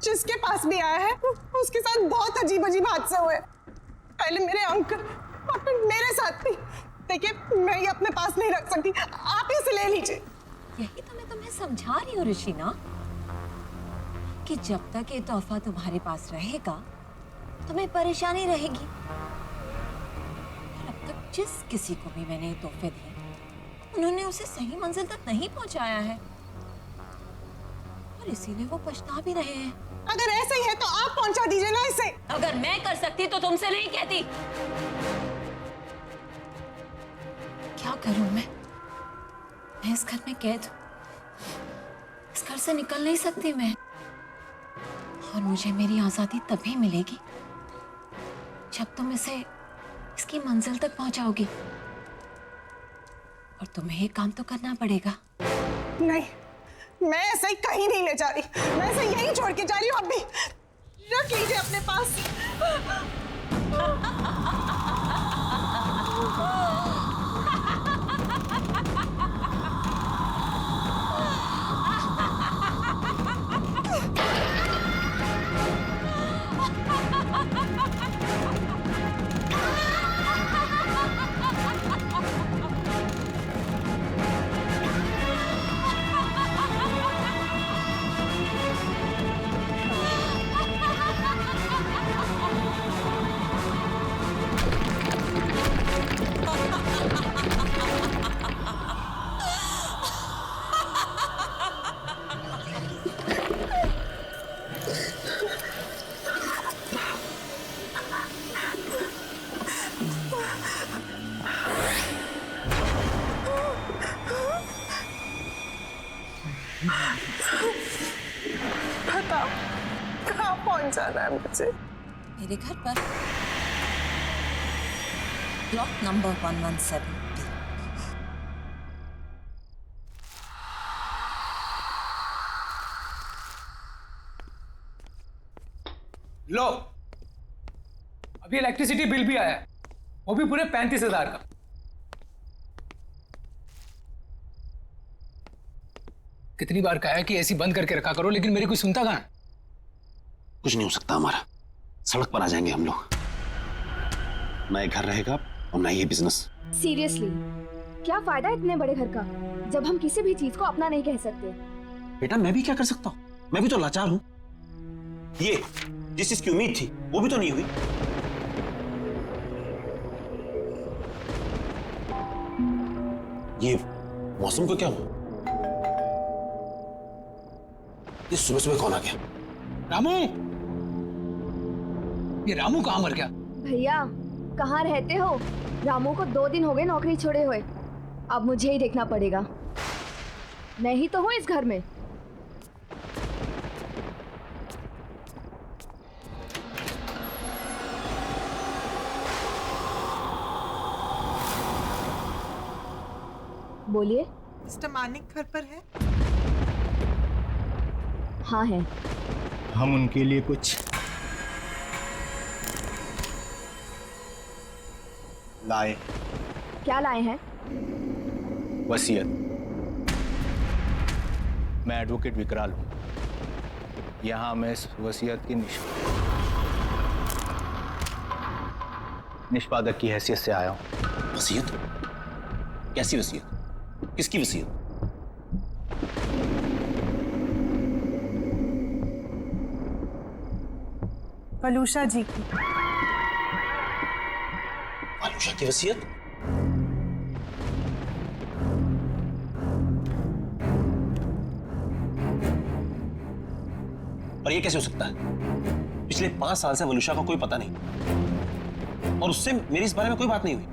जिसके पास भी आया है उसके साथ बहुत अजीब अजीब हादसे हुए। पहले मेरे अंकल और फिर मेरे साथ भी। देखिए मैं ये अपने पास नहीं रख सकती, आप इसे ले लीजिए। यही तो मैं तुम्हें समझा रही हूँ ऋषिना, कि जब तक ये तोहफा तुम्हारे पास रहेगा तुम्हें परेशानी रहेगी। अब तक जिस किसी को भी मैंने ये तोहफे दिए उन्होंने उसे सही मंजिल तक नहीं पहुंचाया है, और इसीलिए वो पछता भी रहे हैं। अगर ऐसे ही है तो आप पहुंचा दीजिए ना इसे। अगर मैं कर सकती तो तुमसे नहीं कहती। क्या करूं मैं इस घर में कैद, इस घर से निकल नहीं सकती मैं, और मुझे मेरी आजादी तभी मिलेगी जब तुम इसे इसकी मंजिल तक पहुंचाओगी, और तुम्हें ये काम तो करना पड़ेगा। नहीं, मैं ऐसे कहीं नहीं ले जा रही, मैं इसे यहीं छोड़ के जा रही हूँ। अब भी रख लीजिए अपने पास। बताओ कहाँ पहुंचाना है मुझे? मेरे घर पर, प्लॉट नंबर 117B। लो, अभी इलेक्ट्रिसिटी बिल भी आया है, वो भी पूरे 35,000 का। कितनी बार कहा है कि एसी बंद करके रखा करो, लेकिन मेरी कोई सुनता कहाँ है? कुछ नहीं हो सकता हमारा, सड़क पर आ जाएंगे हम लोग। ना ये घर रहेगा और ना ये बिजनेस। सीरियसली क्या फायदा इतने बड़े घर का जब हम किसी भी चीज को अपना नहीं कह सकते। बेटा मैं भी क्या कर सकता हूँ, मैं भी तो लाचार हूँ। ये जिस चीज की उम्मीद थी वो भी तो नहीं हुई। ये मौसम को क्या हुआ? ये सुबह सुबह कौन आ गया? रामू, ये रामू कहाँ मर गया? भैया कहाँ रहते हो? रामू को 2 दिन हो गए नौकरी छोड़े हुए, अब मुझे ही देखना पड़ेगा। मैं ही तो हूँ इस घर में। बोलिए। मिस्टर मानिक घर पर है? हाँ है। हम उनके लिए कुछ लाए। क्या लाए हैं? वसीयत। मैं एडवोकेट विकराल हूँ, यहाँ मैं इस वसीयत की निष्पादक की हैसियत से आया हूँ। वसीयत? कैसी वसीयत? किसकी वसीयत? वलूषा जी की। आलूषा की वसीयत? पर ये कैसे हो सकता है? पिछले 5 साल से वलूषा का कोई पता नहीं, और उससे मेरी इस बारे में कोई बात नहीं हुई।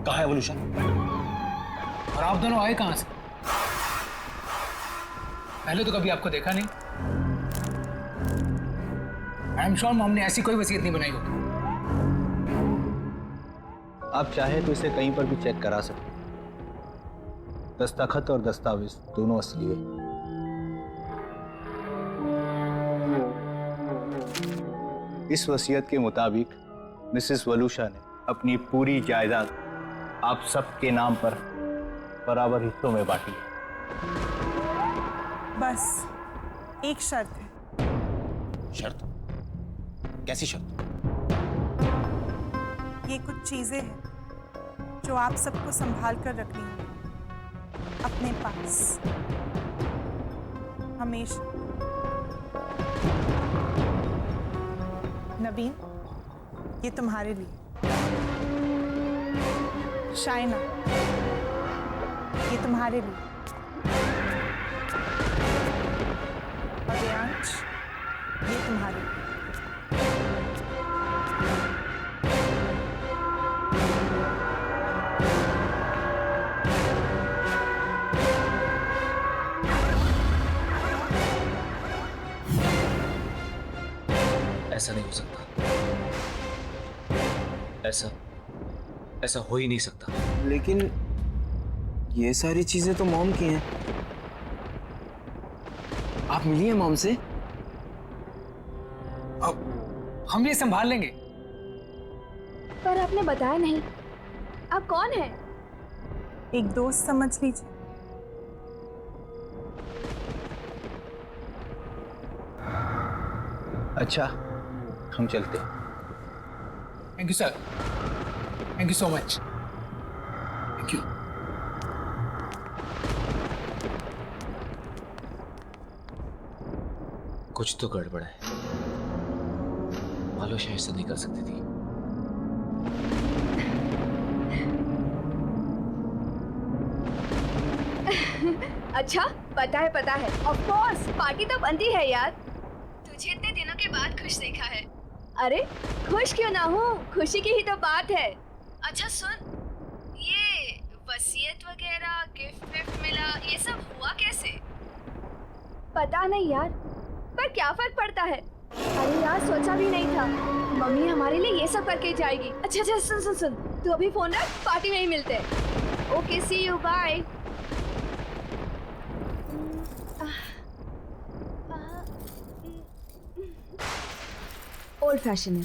कहाँ है वलूषा? और आप दोनों आए कहाँ से? पहले तो कभी आपको देखा नहीं। आई एम श्योर मॉम ने ऐसी कोई वसीयत नहीं बनाई होगी। आप चाहे तो इसे कहीं पर भी चेक करा सकते, दस्तखत और दस्तावेज दोनों असली है। इस वसीयत के मुताबिक मिसेस वलूषा ने अपनी पूरी जायदाद आप सबके नाम पर बराबर हिस्सों में बांटी है। बस एक शर्त है, शर्त? कैसी शर्त? ये कुछ चीजें हैं जो आप सबको संभाल कर रखनी होंगी अपने पास हमेशा। नवीन, ये तुम्हारे लिए। शाइना, ये तुम्हारे लिए। और रियांश, ये तुम्हारे लिए। ऐसा नहीं हो सकता। ऐसा हो ही नहीं सकता। लेकिन ये सारी चीजें तो मॉम की हैं। आप मिली हैं मॉम से? अब हम ये संभाल लेंगे। पर आपने बताया नहीं, आप कौन हैं? एक दोस्त समझ लीजिए। अच्छा, हम चलते हैं। Thank you sir, thank you so much, thank you. कुछ तो गड़बड़ है। वलूशा ऐसा नहीं कर सकती थी। अच्छा, पता है। ऑफ कोर्स, पार्टी तो बनती है यार। तुझे इतने दिनों के बाद खुश देखा है। अरे खुश क्यों ना हूँ, खुशी की ही तो बात है। अच्छा सुन, ये वसीयत वगैरह, गिफ्ट मिला, ये सब हुआ कैसे? पता नहीं यार, पर क्या फर्क पड़ता है। अरे यार, सोचा भी नहीं था मम्मी हमारे लिए ये सब करके जाएगी। अच्छा सुन, तू अभी फोन रख, पार्टी में ही मिलते हैं। Okay, see you, bye. Old fashion है।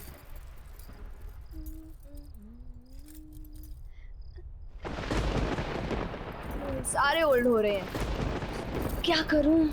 सारे ओल्ड हो रहे हैं, क्या करूं?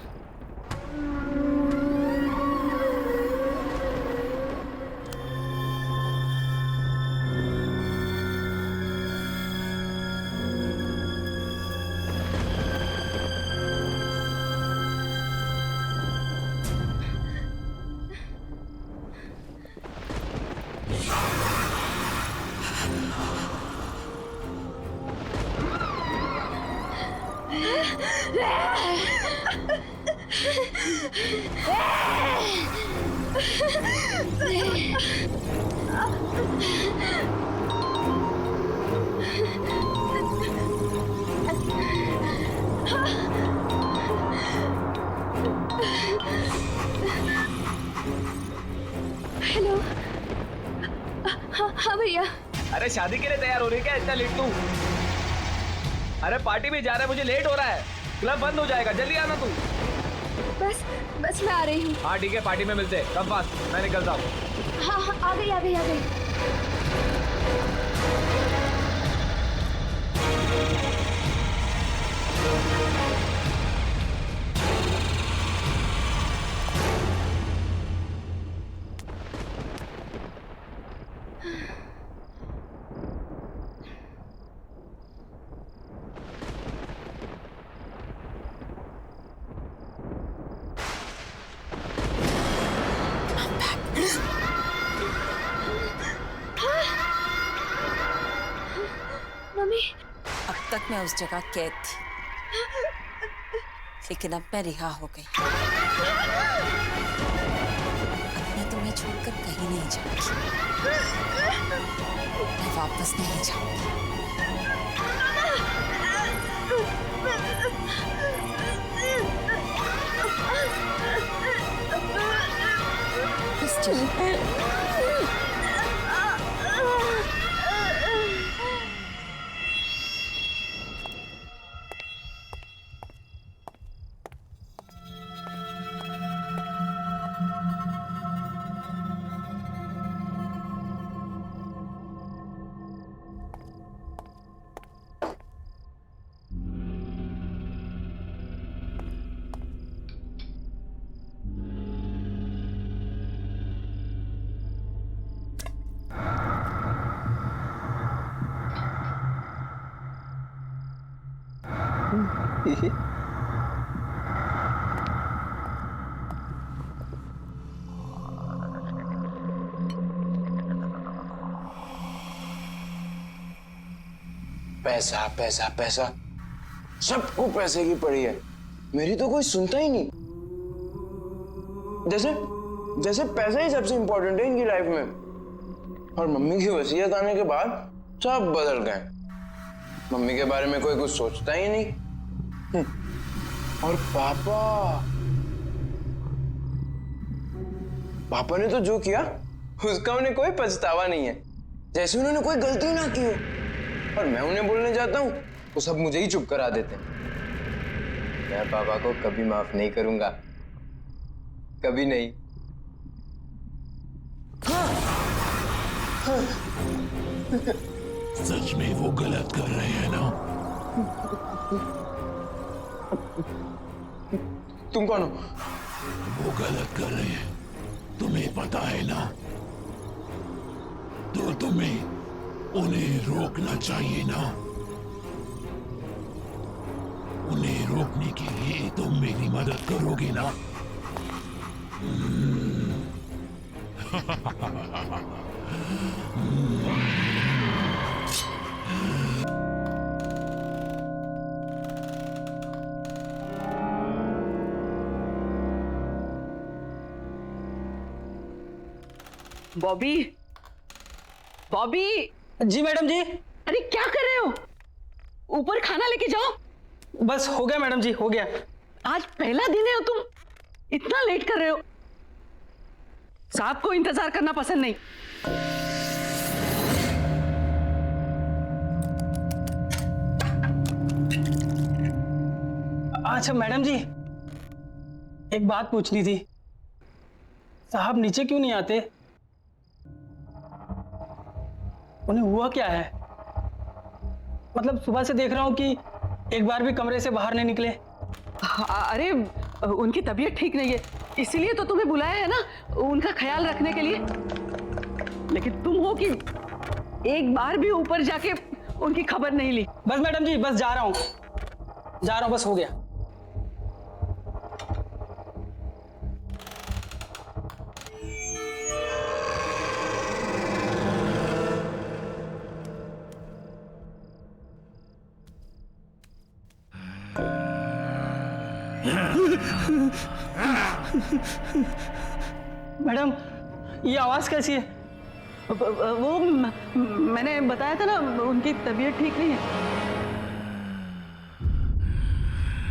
हेलो। हाँ भैया। अरे शादी के लिए तैयार हो रही है क्या इतना लेट तू? अरे पार्टी में जा रहा है, मुझे लेट हो रहा है, क्लब बंद हो जाएगा, जल्दी आना तू। बस मैं आ रही हूँ। हाँ ठीक है, पार्टी में मिलते हैं, कम फास्ट, मैं निकलता हूँ। हाँ, आ गई। मम्मी, अब तक मैं उस जगह कैद थी, लेकिन अब मैं रिहा हो गई। अब मैं तुम्हें छोड़कर कहीं नहीं जाऊंगी, मैं वापस नहीं जाऊंगी। बस चलो। पैसा पैसा पैसा, सबको पैसे की पड़ी है, मेरी तो कोई सुनता ही नहीं। जैसे जैसे पैसा ही सबसे इंपॉर्टेंट है इनकी लाइफ में। और मम्मी की वसीयत आने के बाद सब बदल गए। मम्मी के बारे में कोई कुछ सोचता ही नहीं। और पापा ने तो जो किया उसका उन्हें कोई पछतावा नहीं है, जैसे उन्होंने कोई गलती ना की हो। और मैं उन्हें बोलने जाता हूँ तो सब मुझे ही चुप करा देते हैं। मैं पापा को कभी माफ नहीं करूंगा, कभी नहीं। सच में वो गलत कर रहे हैं ना? तुम कौन हो? वो गलत कर रहे हैं, तुम्हें पता है ना? तो तुम्हें उन्हें रोकना चाहिए ना? उन्हें रोकने के लिए तुम मेरी मदद करोगे ना? बॉबी, बॉबी। जी मैडम जी। अरे क्या कर रहे हो? ऊपर खाना लेके जाओ। बस हो गया मैडम जी, हो गया। आज पहला दिन है और तुम इतना लेट कर रहे हो। साहब को इंतजार करना पसंद नहीं। अच्छा मैडम जी, एक बात पूछनी थी। साहब नीचे क्यों नहीं आते? उन्हें हुआ क्या है? मतलब सुबह से देख रहा हूं कि एक बार भी कमरे से बाहर नहीं निकले। अरे उनकी तबीयत ठीक नहीं है, इसीलिए तो तुम्हें बुलाया है ना, उनका ख्याल रखने के लिए। लेकिन तुम हो कि एक बार भी ऊपर जाके उनकी खबर नहीं ली। बस मैडम जी, बस जा रहा हूं, बस हो गया। मैडम, ये आवाज कैसी है? वो मैंने बताया था ना, उनकी तबीयत ठीक नहीं है,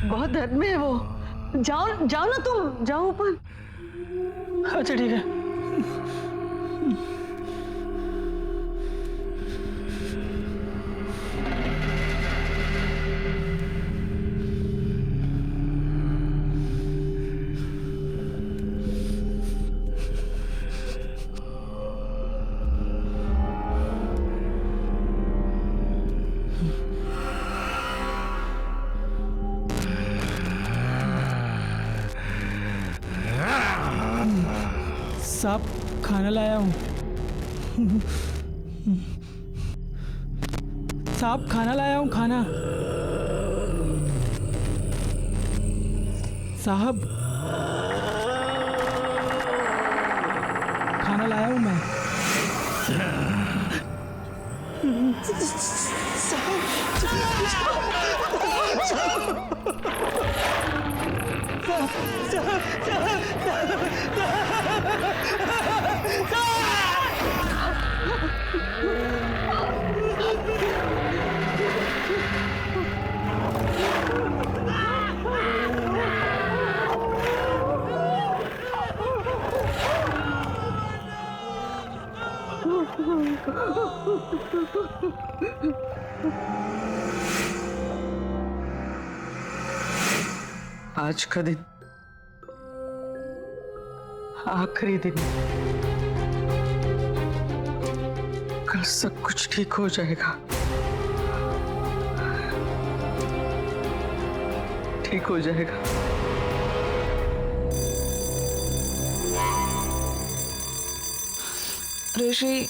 बहुत दर्द में है वो। जाओ जाओ ना, तुम जाओ ऊपर। अच्छा ठीक है। साहब, खाना लाया हूँ। साहब, खाना लाया हूँ, खाना। साहब, खाना लाया हूँ मैं। आज का दिन आखिरी दिन, कल सब कुछ ठीक हो जाएगा, ठीक हो जाएगा। ऋषि,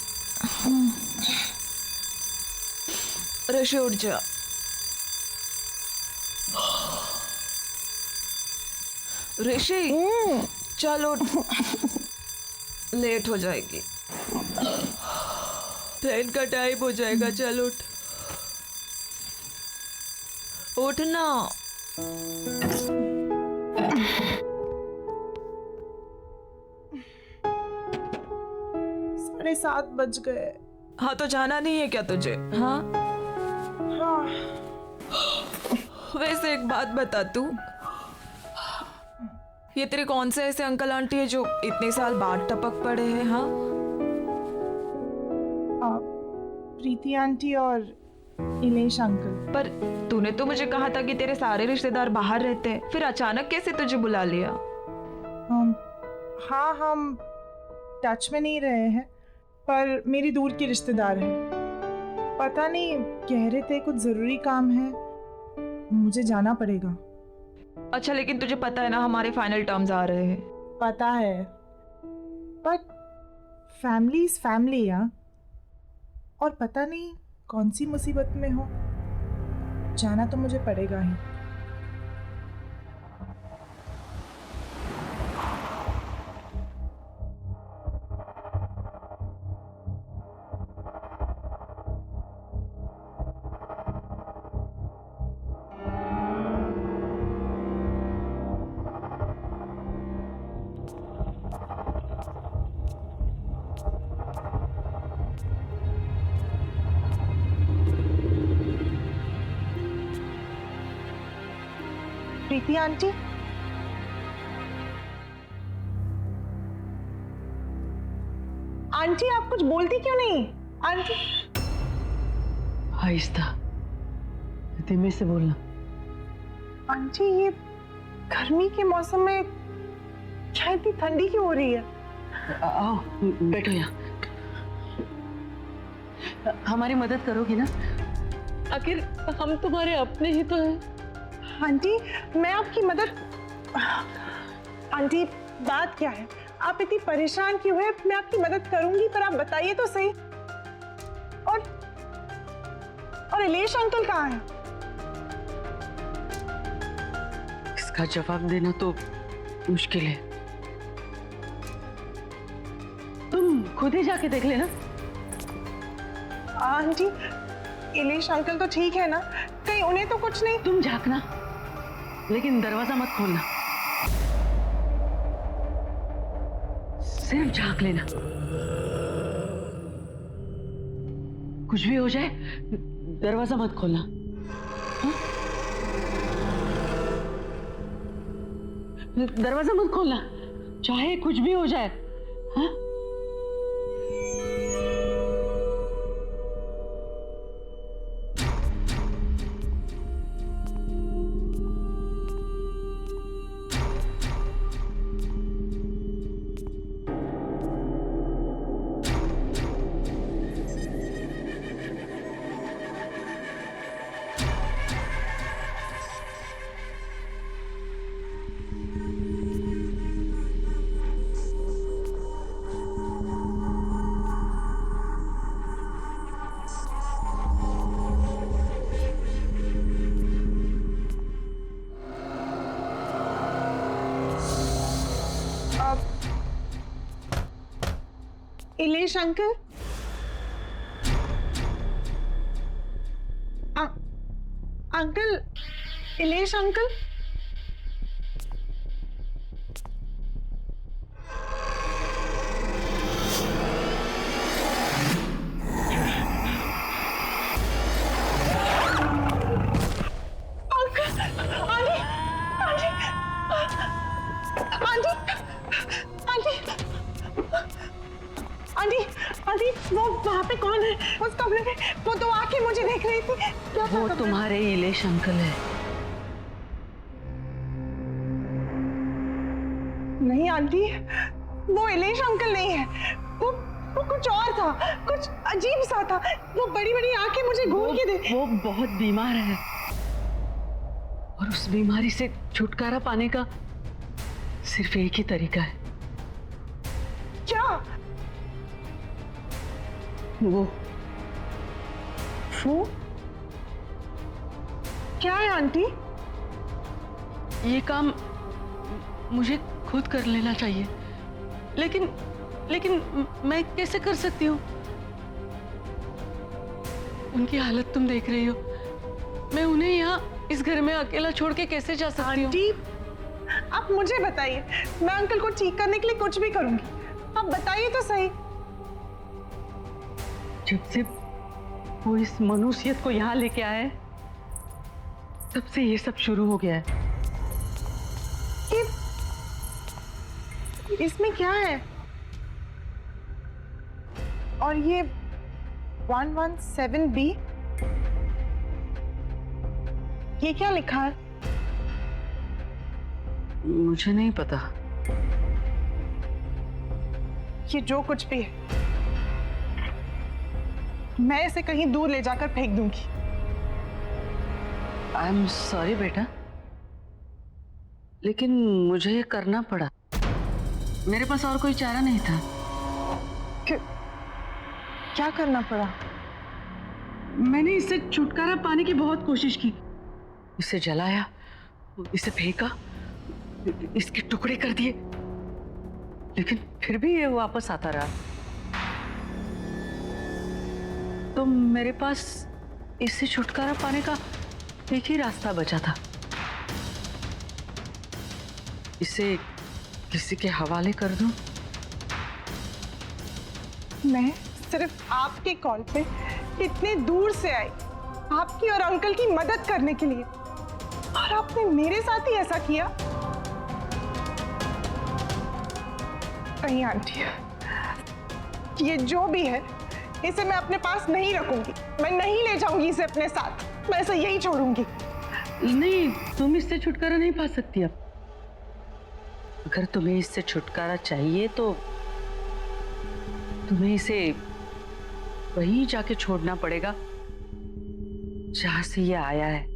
ऋषि उठ जा। ऋषि चलो, लेट हो जाएगी, ट्रेन का टाइम हो जाएगा। चल उठ, उठना। 7:30 बज गए। हाँ तो जाना नहीं है क्या तुझे? हाँ हाँ। वैसे एक बात बता, तू ये तेरे कौन से ऐसे अंकल आंटी है जो इतने साल बाद टपक पड़े हैं? हाँ, प्रीति आंटी और इलेश अंकल। पर तूने तो मुझे कहा था कि तेरे सारे रिश्तेदार बाहर रहते हैं, फिर अचानक कैसे तुझे बुला लिया? हाँ, हम टच में नहीं रहे हैं, पर मेरी दूर की रिश्तेदार है। पता नहीं, कह रहे थे कुछ जरूरी काम है, मुझे जाना पड़ेगा। अच्छा, लेकिन तुझे पता है ना हमारे फाइनल टर्म्स आ रहे हैं। पता है, बट फैमिली इज फैमिली यार। और पता नहीं कौन सी मुसीबत में हो, जाना तो मुझे पड़ेगा ही। प्रीति आंटी, आंटी आप कुछ बोलती क्यों नहीं? आंटी। आहिस्ता, धीमे से बोलना। आंटी, ये गर्मी के मौसम में क्या इतनी ठंडी क्यों हो रही है? आओ बैठो यहाँ। हमारी मदद करोगी ना? आखिर हम तुम्हारे अपने ही तो हैं। आंटी, मैं आपकी मदद। आंटी, बात क्या है? आप इतनी परेशान क्यों हैं? मैं आपकी मदद करूंगी, पर आप बताइए तो सही। और इलेश अंकल कहाँ हैं? इसका जवाब देना तो मुश्किल है, तुम खुद ही जाके देख लेना। आंटी, इलेश अंकल तो ठीक है ना? कहीं उन्हें तो कुछ नहीं? तुम झांकना, लेकिन दरवाजा मत खोलना, सिर्फ झांक लेना। कुछ भी हो जाए दरवाजा मत खोलना। हाँ? दरवाजा मत खोलना, चाहे कुछ भी हो जाए। हाँ? Ilesh uncle, uncle, Ilesh uncle. Aunty, वो वहाँ पे कौन है? उस कमरे में वो तो आके मुझे देख रही थी। क्या वो तुम्हारे इलेश अंकल है। नहीं आंटी, वो इलेश अंकल नहीं है। वो कुछ और था, कुछ अजीब सा था। वो बड़ी बड़ी आंखें मुझे घूर के दे। वो बहुत बीमार है और उस बीमारी से छुटकारा पाने का सिर्फ एक ही तरीका है। क्या? वो क्या है आंटी? ये काम मुझे खुद कर लेना चाहिए, लेकिन लेकिन मैं कैसे कर सकती हूँ? उनकी हालत तुम देख रही हो, मैं उन्हें यहाँ इस घर में अकेला छोड़ के कैसे जा सकती हूँ? आंटी, आप मुझे बताइए, मैं अंकल को ठीक करने के लिए कुछ भी करूंगी। आप बताइए तो सही। जब से वो इस मनुष्यत को यहाँ लेके आए, तब से ये सब शुरू हो गया है। इसमें क्या है? और ये 117B, ये क्या लिखा है? मुझे नहीं पता। ये जो कुछ भी है, मैं इसे कहीं दूर ले जाकर फेंक दूंगी। आई एम सॉरी बेटा, लेकिन मुझे ये करना पड़ा। मेरे पास और कोई चारा नहीं था। क्या करना पड़ा? मैंने इससे छुटकारा पाने की बहुत कोशिश की। इसे जलाया, इसे फेंका, इसके टुकड़े कर दिए, लेकिन फिर भी ये वापस आता रहा। तो मेरे पास इससे छुटकारा पाने का एक ही रास्ता बचा था, इसे किसी के हवाले कर दूं। मैं सिर्फ आपके कॉल पे इतने दूर से आई, आपकी और अंकल की मदद करने के लिए, और आपने मेरे साथ ही ऐसा किया। नहीं आंटी, ये जो भी है, इसे मैं अपने पास नहीं रखूंगी। मैं नहीं ले जाऊंगी इसे अपने साथ, मैं इसे यही छोड़ूंगी। नहीं, तुम इससे छुटकारा नहीं पा सकती। अब अगर तुम्हें इससे छुटकारा चाहिए तो तुम्हें इसे वहीं जाके छोड़ना पड़ेगा जहां से ये आया है।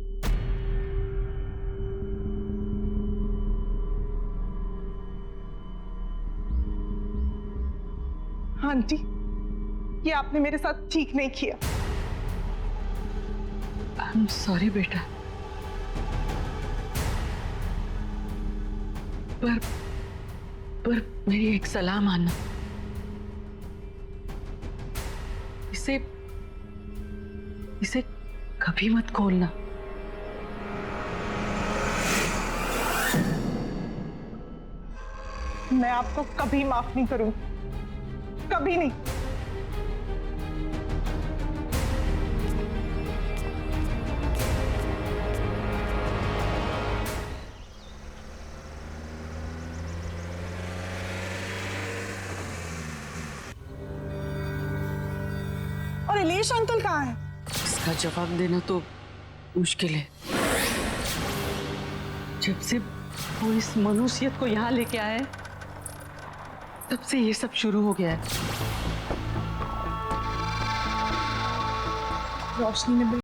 आंटी, ये आपने मेरे साथ ठीक नहीं किया। आई एम सॉरी बेटा, पर मेरी एक सलाह मानना, इसे कभी मत खोलना। मैं आपको कभी माफ नहीं करूंगी, कभी नहीं। और इलेश अंकल कहाँ है? इसका जवाब देना तो मुश्किल है। जब से वो इस मनुष्यत को यहाँ लेके आए, तब से ये सब शुरू हो गया है। रोशनी ने बिल्कुल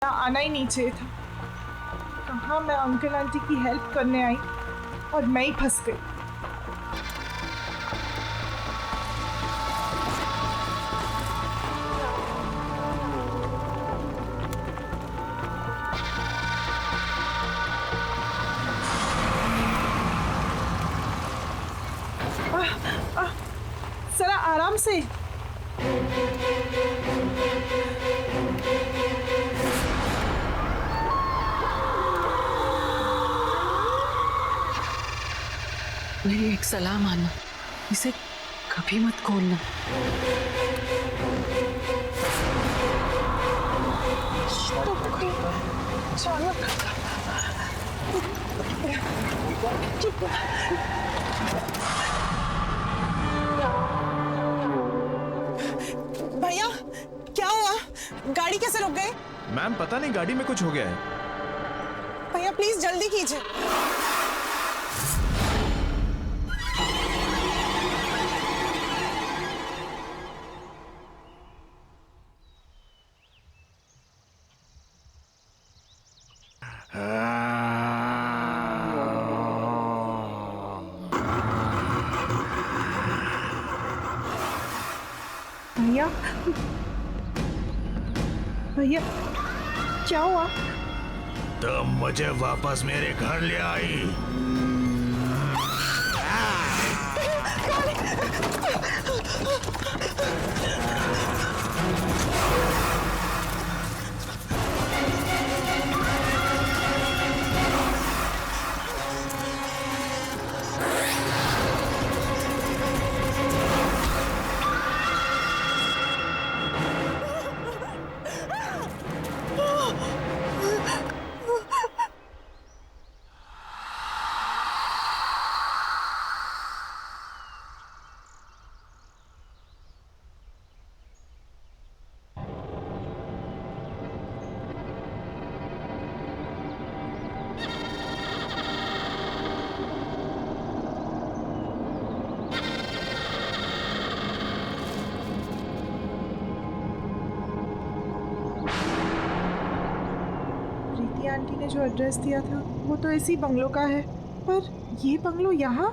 आना ही नहीं चाहिए था। कहाँ मैं अंकल आंटी की हेल्प करने आई और मैं ही फंस गई। जरा आराम से। मेरी एक सलाह मानना, इसे कभी मत खोलना। तो कोई जानवर भैया, क्या हुआ? गाड़ी कैसे रुक गई? मैम पता नहीं, गाड़ी में कुछ हो गया है। भैया प्लीज जल्दी कीजिए। भैया, भैया क्या हुआ? तुम मुझे वापस मेरे घर ले आई। प्रीति आंटी ने जो एड्रेस दिया था वो तो इसी बंगलो का है, पर ये बंगलो यहाँ?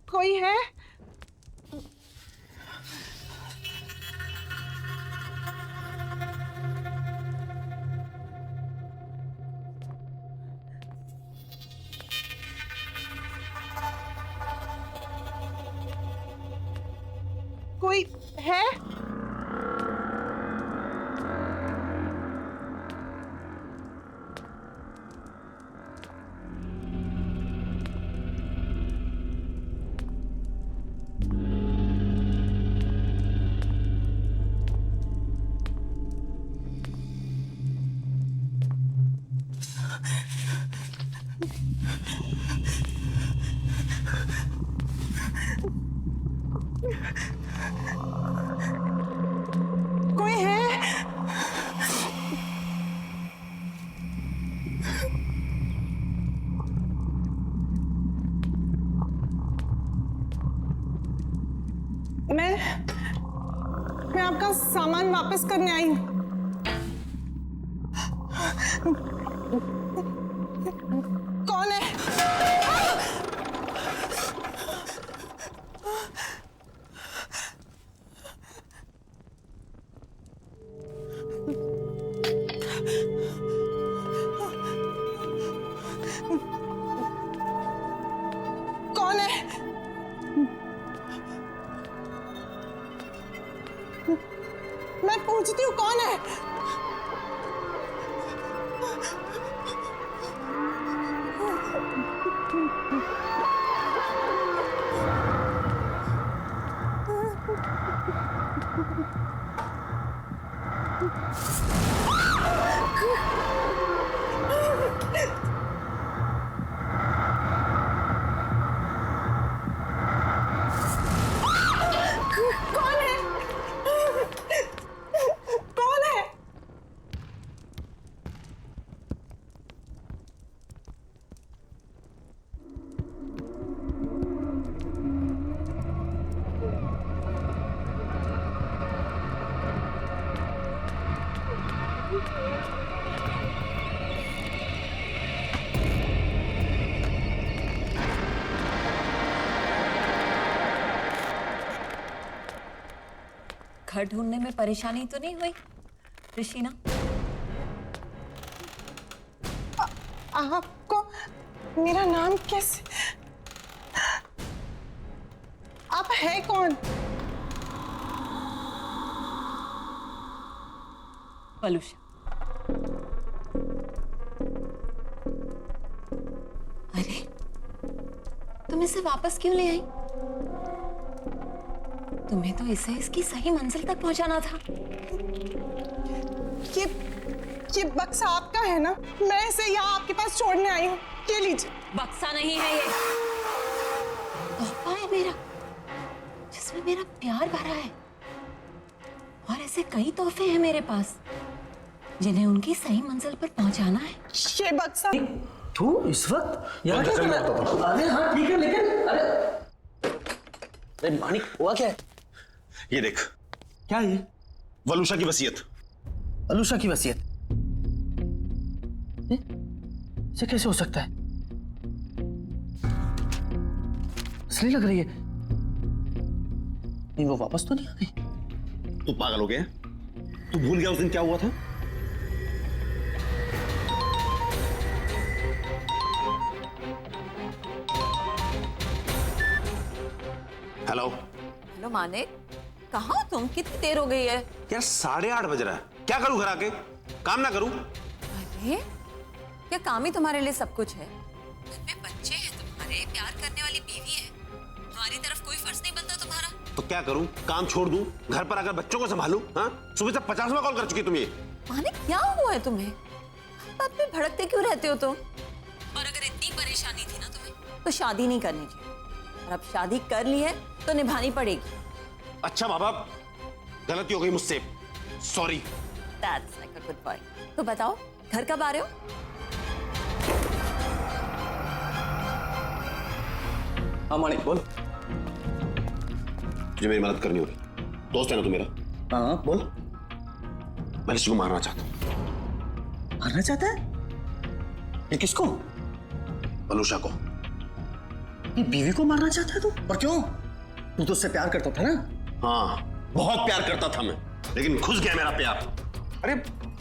कोई है? कोई है? कोई है? मैं आपका सामान वापस करने आई हूँ। कौन है? कौन है? मैं पूछती हूँ कौन है? कौन है? कौन है? घर ढूंढने में परेशानी तो नहीं हुई ऋषिना? आपको मेरा नाम कैसे? आप है कौन? वलुषा। अरे तुम इसे वापस क्यों ले आई? तुम्हें तो इसे इसकी सही मंजिल तक पहुंचाना था। ये बक्सा आपका है ना? मैं इसे यहाँ आपके पास छोड़ने आई हूँ। ये लीजिए। बक्सा नहीं है ये, तोहफा है मेरा, जिसमें मेरा प्यार भरा है। और ऐसे कई तोहफे हैं मेरे पास जिन्हें उनकी सही मंजिल पर पहुंचाना है। ये बक्सा तू इस वक्त यहाँ क्या कर रहा है? अरे हाँ ठीक है, लेकिन अरे मानिक, हुआ क्या है? ये देख, क्या ये? वलूशा की वसीयत। अलूशा की वसीयत? इसे कैसे हो सकता है? असली लग रही है। नहीं, वो वापस तो नहीं आ गई? तू पागल हो गया? तू भूल गया उस दिन क्या हुआ था? हेलो हेलो मानिक, कहाँ हो तुम? कितनी देर हो गई है? यार 8:30 बज रहा है, क्या करूं घर आके? काम ना करूं? अरे क्या काम ही तुम्हारे लिए सब कुछ है? घर में बच्चे हैं तुम्हारे, प्यार करने वाली बीवी है, हमारी तरफ कोई फर्ज नहीं बनता तुम्हारा? तो क्या करूं? काम छोड़ दूं? घर पर आकर बच्चों को संभालूं? हाँ, सुबह से 50वां कॉल कर चुकी तुम ये। मानिक क्या हुआ है तुम्हें? हर बात में भड़कते क्यों रहते हो तुम? और अगर इतनी परेशानी थी ना तुम्हें, तो शादी नहीं करनी चाहिए। और अब शादी कर ली है तो निभानी पड़ेगी। अच्छा बाबा, गलती हो गई मुझसे, sorry. That's like a good boy. तो बताओ, घर कब आ रहे हो? हाँ मानिक बोल। तुझे मेरी मदद करनी होगी, दोस्त है ना तू मेरा। हाँ बोल। मैं ऋषि को मारना चाहता हूँ। मारना चाहता है? ये किसको? वलूशा को। ये बीवी को मारना चाहता है तू? और क्यों? तू तो उससे प्यार करता था ना? हाँ, बहुत प्यार करता था मैं, लेकिन घुस गया मेरा प्यार। अरे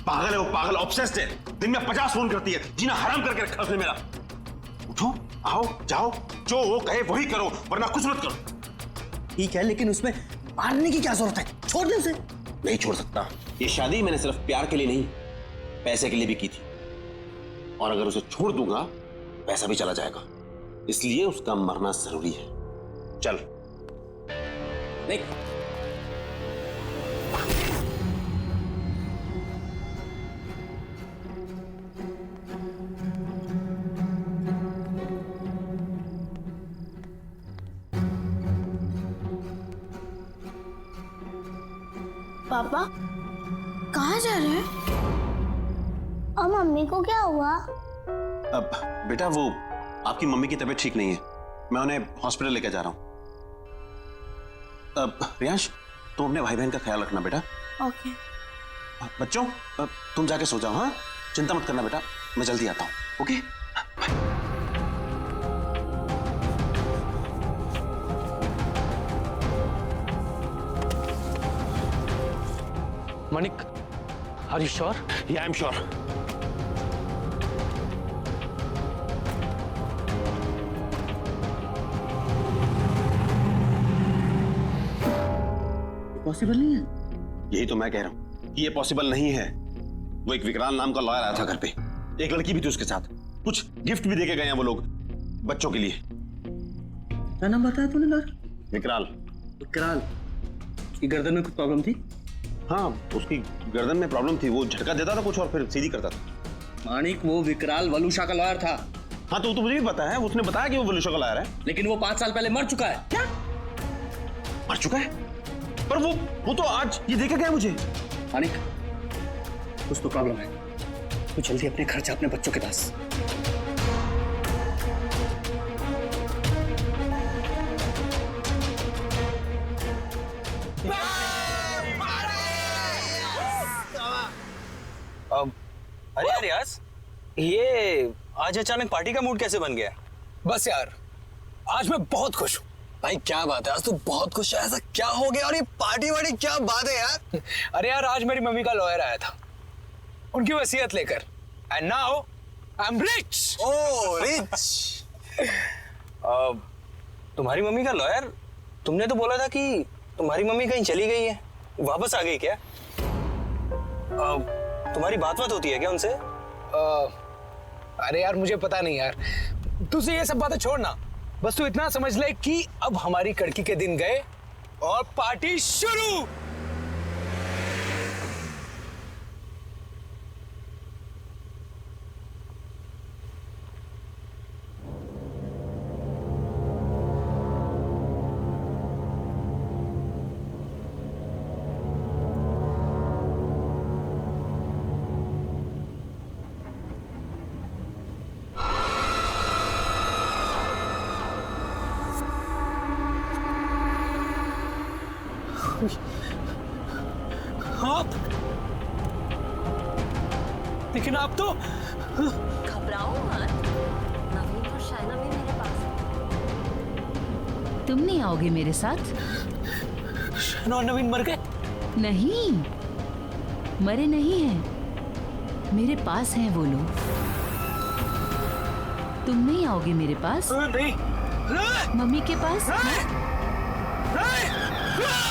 पागल है वो, पागल, ऑब्सेस्ड है। दिन में 50 फोन करती है, जीना हराम करके रखा उसने मेरा। उठो, आओ, जाओ, जो वो कहे वही करो, वरना कुछ मत करो। ठीक है, लेकिन उसमें मारने की क्या जरूरत है? छोड़ दे उसे। नहीं छोड़ सकता। ये शादी मैंने सिर्फ प्यार के लिए नहीं, पैसे के लिए भी की थी। और अगर उसे छोड़ दूंगा, पैसा भी चला जाएगा। इसलिए उसका मरना जरूरी है। चल। नहीं। पापा कहाँ जा रहे हैं? और मम्मी को क्या हुआ? अब बेटा, वो आपकी मम्मी की तबीयत ठीक नहीं है, मैं उन्हें हॉस्पिटल लेकर जा रहा हूँ। अब रियांश, तुम अपने भाई बहन का ख्याल रखना बेटा। ओके। बच्चों, तुम जाके सो जाओ। हाँ, चिंता मत करना बेटा, मैं जल्दी आता हूँ। Okay, bye. Manik, are you sure? Yeah, I'm sure. Possible नहीं है। यही तो मैं कह रहा हूँ कि ये पॉसिबल नहीं है। वो एक विकराल नाम का लॉयर आया था घर पे, एक लड़की भी थी उसके साथ, कुछ गिफ्ट भी देके गए हैं वो लोग बच्चों के लिए। क्या नाम बताया तूने लॉयर? विकराल। विकराल की गर्दन में कुछ प्रॉब्लम थी? हाँ, उसकी गर्दन में प्रॉब्लम थी, वो झटका देता था कुछ और फिर सीधी करता था। मानिक, वो विकराल वलूशा का लॉयर था। हाँ, तो मुझे भी पता है, उसने बताया कि वो वलूशा का लॉयर है। लेकिन वो 5 साल पहले मर चुका है। क्या? मर चुका है? पर वो तो आज ये देखे गया मुझे। मानिक, कुछ तो प्रॉब्लम है। तू जल्दी अपने घर जा, अपने बच्चों के पास। अरे यार रियाज, ये आज अचानक पार्टी का मूड कैसे बन गया? बस यार, आज मैं बहुत खुश हूँ। भाई क्या बात है, आज तू बहुत खुश है। ऐसा क्या हो गया? और ये पार्टी वार्टी क्या बात है यार? अरे यार, आज मेरी मम्मी का लॉयर आया था उनकी वसीयत लेकर, and now I am rich. Oh rich. तुम्हारी मम्मी का लॉयर? तुमने तो बोला था कि तुम्हारी मम्मी कहीं चली गई है, वापस आ गई क्या? तुम्हारी बात होती है क्या उनसे? अरे यार, मुझे पता नहीं यार, तुझे ये सब बातें छोड़ना, बस तू इतना समझ ले कि अब हमारी कड़की के दिन गए और पार्टी शुरू। आप लेकिन आप तो घबराओ मत, नवीन और शाइना भी मेरे पास है। तुम नहीं आओगे मेरे साथ? शाइना और नवीन मर गए? नहीं, मरे नहीं हैं, मेरे पास हैं वो लोग। तुम नहीं आओगे मेरे पास? नहीं। मम्मी के पास? नहीं।